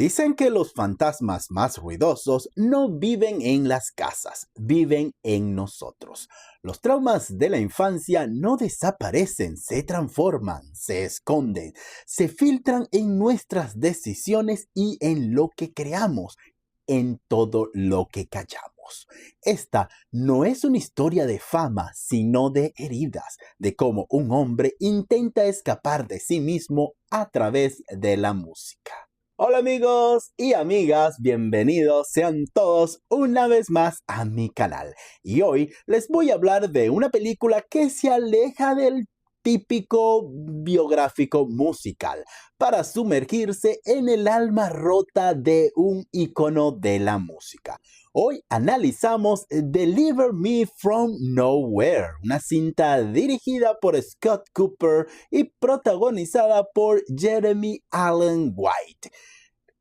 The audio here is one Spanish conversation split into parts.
Dicen que los fantasmas más ruidosos no viven en las casas, viven en nosotros. Los traumas de la infancia no desaparecen, se transforman, se esconden, se filtran en nuestras decisiones y en lo que creamos, en todo lo que callamos. Esta no es una historia de fama, sino de heridas, de cómo un hombre intenta escapar de sí mismo a través de la música. Hola amigos y amigas, bienvenidos sean todos una vez más a mi canal. Y hoy les voy a hablar de una película que se aleja del típico biográfico musical para sumergirse en el alma rota de un ícono de la música. Hoy analizamos Deliver Me From Nowhere, una cinta dirigida por Scott Cooper y protagonizada por Jeremy Allen White,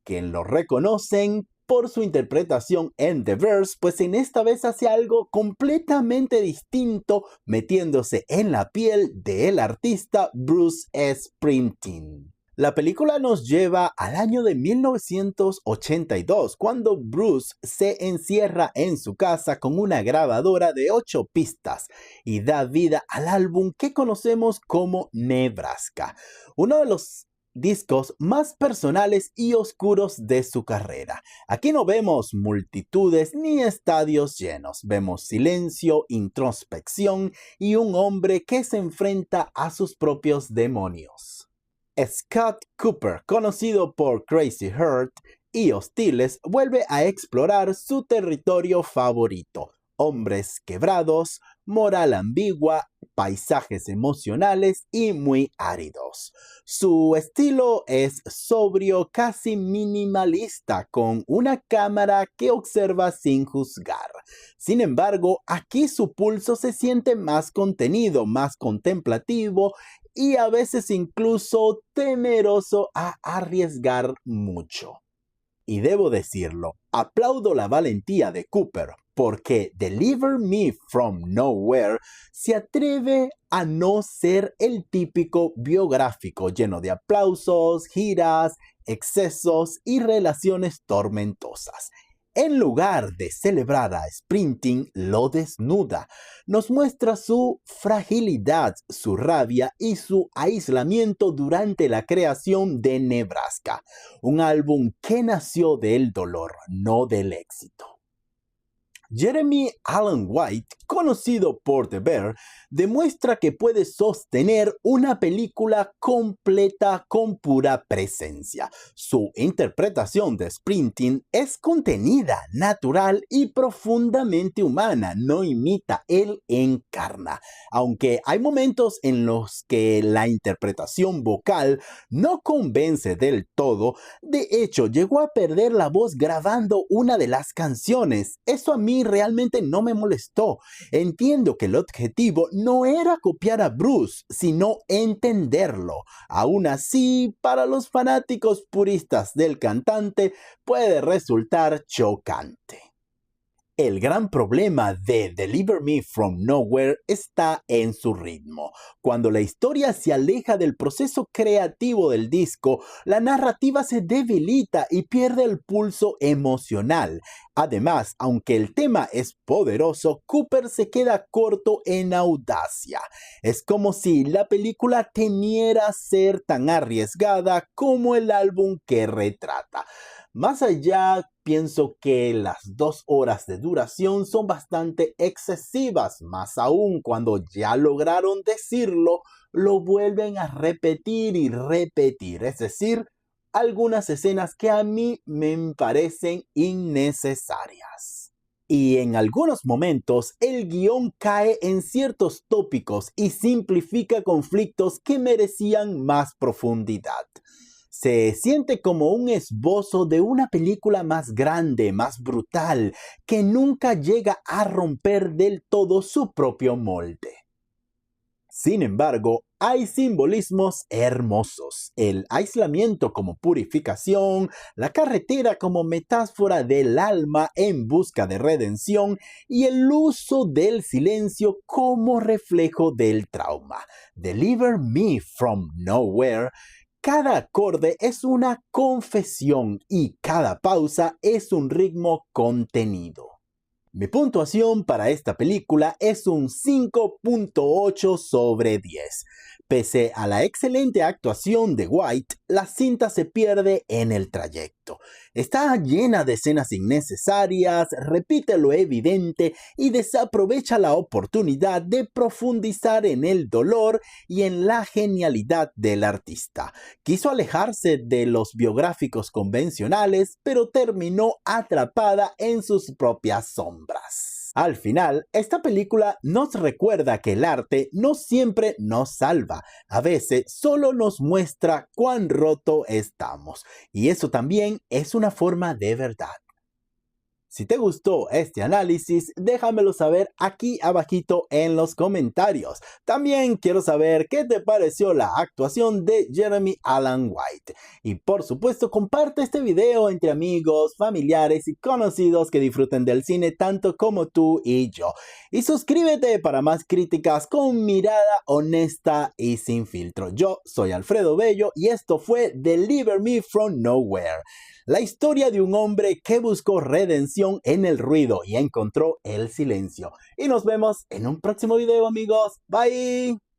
quien lo reconocen por su interpretación en The Verse, pues en esta vez hace algo completamente distinto, metiéndose en la piel del artista Bruce Springsteen. La película nos lleva al año de 1982, cuando Bruce se encierra en su casa con una grabadora de 8 pistas y da vida al álbum que conocemos como Nebraska, uno de los discos más personales y oscuros de su carrera. Aquí no vemos multitudes ni estadios llenos, vemos silencio, introspección y un hombre que se enfrenta a sus propios demonios. Scott Cooper, conocido por Crazy Heart y Hostiles, vuelve a explorar su territorio favorito: hombres quebrados, moral ambigua, paisajes emocionales y muy áridos. Su estilo es sobrio, casi minimalista, con una cámara que observa sin juzgar. Sin embargo, aquí su pulso se siente más contenido, más contemplativo y a veces incluso temeroso a arriesgar mucho. Y debo decirlo, aplaudo la valentía de Cooper, porque Deliver Me From Nowhere se atreve a no ser el típico biográfico lleno de aplausos, giras, excesos y relaciones tormentosas. En lugar de celebrar a Springsteen, lo desnuda. Nos muestra su fragilidad, su rabia y su aislamiento durante la creación de Nebraska, un álbum que nació del dolor, no del éxito. Jeremy Allen White, conocido por The Bear, demuestra que puede sostener una película completa con pura presencia. Su interpretación de Springsteen es contenida, natural y profundamente humana, no imita, él encarna. Aunque hay momentos en los que la interpretación vocal no convence del todo, de hecho llegó a perder la voz grabando una de las canciones. Eso a mí realmente no me molestó. Entiendo que el objetivo no era copiar a Bruce, sino entenderlo. Aún así, para los fanáticos puristas del cantante, puede resultar chocante. El gran problema de Deliver Me From Nowhere está en su ritmo. Cuando la historia se aleja del proceso creativo del disco, la narrativa se debilita y pierde el pulso emocional. Además, aunque el tema es poderoso, Cooper se queda corto en audacia. Es como si la película temiera ser tan arriesgada como el álbum que retrata. Más allá, pienso que las 2 horas de duración son bastante excesivas, más aún cuando ya lograron decirlo, lo vuelven a repetir y repetir, es decir, algunas escenas que a mí me parecen innecesarias. Y en algunos momentos el guión cae en ciertos tópicos y simplifica conflictos que merecían más profundidad. Se siente como un esbozo de una película más grande, más brutal, que nunca llega a romper del todo su propio molde. Sin embargo, hay simbolismos hermosos: el aislamiento como purificación, la carretera como metáfora del alma en busca de redención y el uso del silencio como reflejo del trauma. Deliver Me From Nowhere Cada acorde es una confesión y cada pausa es un ritmo contenido. Mi puntuación para esta película es un 5.8 sobre 10. Pese a la excelente actuación de White, la cinta se pierde en el trayecto. Está llena de escenas innecesarias, repite lo evidente y desaprovecha la oportunidad de profundizar en el dolor y en la genialidad del artista. Quiso alejarse de los biográficos convencionales, pero terminó atrapada en sus propias sombras. Al final, esta película nos recuerda que el arte no siempre nos salva, a veces solo nos muestra cuán roto estamos, y eso también es una forma de verdad. Si te gustó este análisis, déjamelo saber aquí abajito en los comentarios. También quiero saber qué te pareció la actuación de Jeremy Allen White. Y por supuesto, comparte este video entre amigos, familiares y conocidos que disfruten del cine tanto como tú y yo. Y suscríbete para más críticas con mirada honesta y sin filtro. Yo soy Alfredo Bello y esto fue Deliver Me From Nowhere. La historia de un hombre que buscó redención en el ruido y encontró el silencio. Y nos vemos en un próximo video, amigos. Bye.